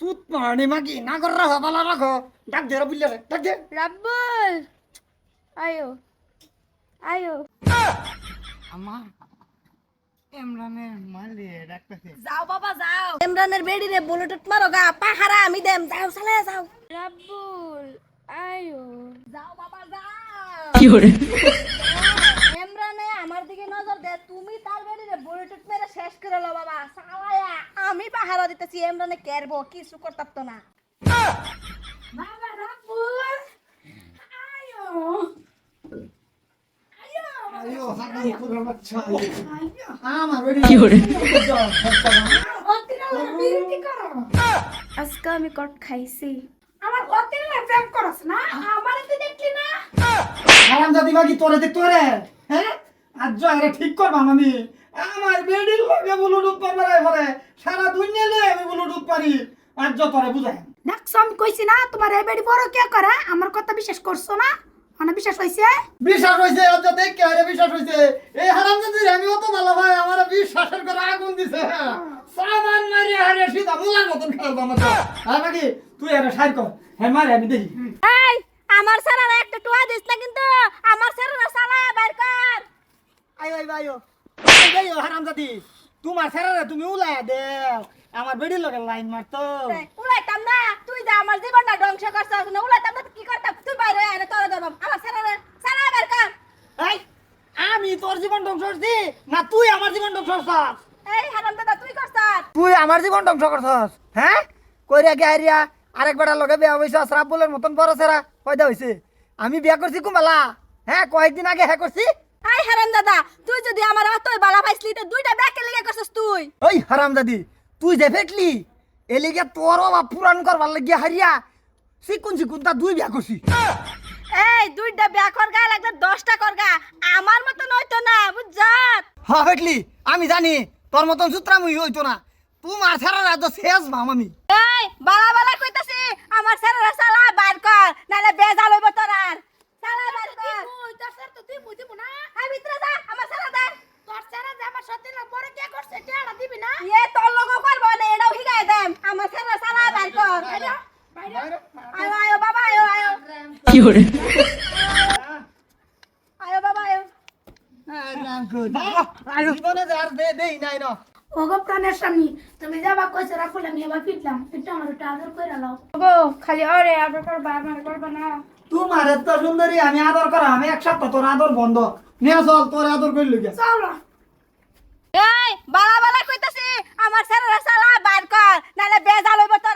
সুত মানি মাগি না করে রাখো বালা রাখো ডাক দে বুঝলে রে ডাক দে রাব্বুল আয়ো আয়ো আমা ইমরানের মালি ডাকতেছে যাও বাবা যাও ইমরানের বেড়ি রে বুলেট মারো গা পাহারা আমি দেম যাও চলে যাও রাব্বুল আয়ো যাও বাবা যাও কি হরে ইমরানে আমার দিকে নজর দে তুমি তার বেড়ি রে বুলেট মেরে শেষ করে লো বাবা সালায়া আমি পাহারা দিতেছি ইমরানে কেরবো কিছু করতাম না বাবা রাব্বুল আয়ো আয়ো হারাম পুরো বাচ্চা আমার বেরি কি হরে আজকে আমি কট খাইছি আমার অতির না প্রেম করছ না আমারে তুই দেখলি না হারাম জাদি মাগি তোরে দেখ তোরে হ্যাঁ আজ জয়রে ঠিক করবা আমি আমার বেডির লগে বুলুডুপ পারে পরে সারা দুনিয়া রে আমি বুলুডুপ পারি আজ তোরে বুঝাই দেখছ আমি কইছি না তোমার এই বেড়ি বড় কে করে আমার কথা বিশ্বাস করছো না মানে বিশ্বাস হইছে বিশ্বাস হইছে আজ দেখ কে আরে বিশ্বাস হইছে এই হারাম জাদি আমি অত ভালো ভাই আমার বিশ্বাসের করে আগুন দিছে সামান মারি হারে সিধা মুলার মতন খেলবা আমাকে আর নাকি তুই আরে সাইড কর হ্যাঁ মারে আমি দেখি এই আমার সারারা একটা টুয়া দিস না কিন্তু আমার সারারা সালায়া বাইর কর আয়ো আয়ো আয়ো হারাম জাদি তোমার ছেড়ে তুমি উলাই দেও আমার বেডির লগে লাইন মারতো উলাইতাম না তুই যা আমার জীবনটা ধ্বংস করছস না উলাইতাম না কি করতাম তুই বাইরে আয় তোরে দেব আমার সারারা সালায়া বাইর কর এই আমি তোর জীবন ধ্বংস করছি না তুই আমার জীবন ধ্বংস করছস এই হারাম দাদা তুই করছস তুই আমার জীবন ধ্বংস করছস হ্যাঁ কইরা গে আইরিয়া আরেক বেটার লগে বিয়া হইছ শ্রাবুলের মতন বড় সেরা কয়দা হইছে আমি বিয়া করছি কুমালা হ্যাঁ কয়েকদিন আগে হ্যাঁ করছি এই হারাম দাদা তুই যদি আমার অতই বালা পাইছলি তো দুইটা ব্যাকে লেগে করছস তুই ওই হারামজাদি তুই যে ফেটলি এলিগে তোর বাবা পুরান করবার লাগিয়া হারিয়া সিকুন তা দুই বিয়া করছি এই দুইটা ব্যাক করগা লাগলে 10টা করগা আমার মত নয়তো না বুঝছত হ্যাঁ ফেটলি আমি জানি তোর মতন সূত্রামুই হইতো না তোমার ছেড়া তো শেষ ভাম আমি এই বালা বালা কইতাছি আমার সারারা সালা বাইর কর নালে বেজাল হইব তোর আর সালা বাইর কর তুই তোর স্যার তো তুই বুঝিব না এই ভিতরে যা আমার সারা দে তোর স্যার যে আমার সাথে না বড় কে করছে টেড়া দিবি না এ তোর লগো করব না এটাও হিগাই দেম আমার সারা সালা বাইর কর আয়ো আয়ো বাবা আয়ো আয়ো কি হরে আয়ো বাবা আয়ো জীবনে যে আর দেই নাই না ওগো প্রাণের স্বামী তুমি যাবা কইছে রাখুল আমি এবার ফিরলাম একটু আমার একটু আদর কইরা লাও গো খালি আরে আদর করবা আমার করবা না তোমার এত সুন্দরী আমি আদর করা আমি এক সপ্তাহ তোর আদর বন্ধ নিয়ে চল তোর আদর করলি গে চল না এই বালা বালা কইতাছি আমার সারা সালা বাইর কর নালে বেজাল হইব তোর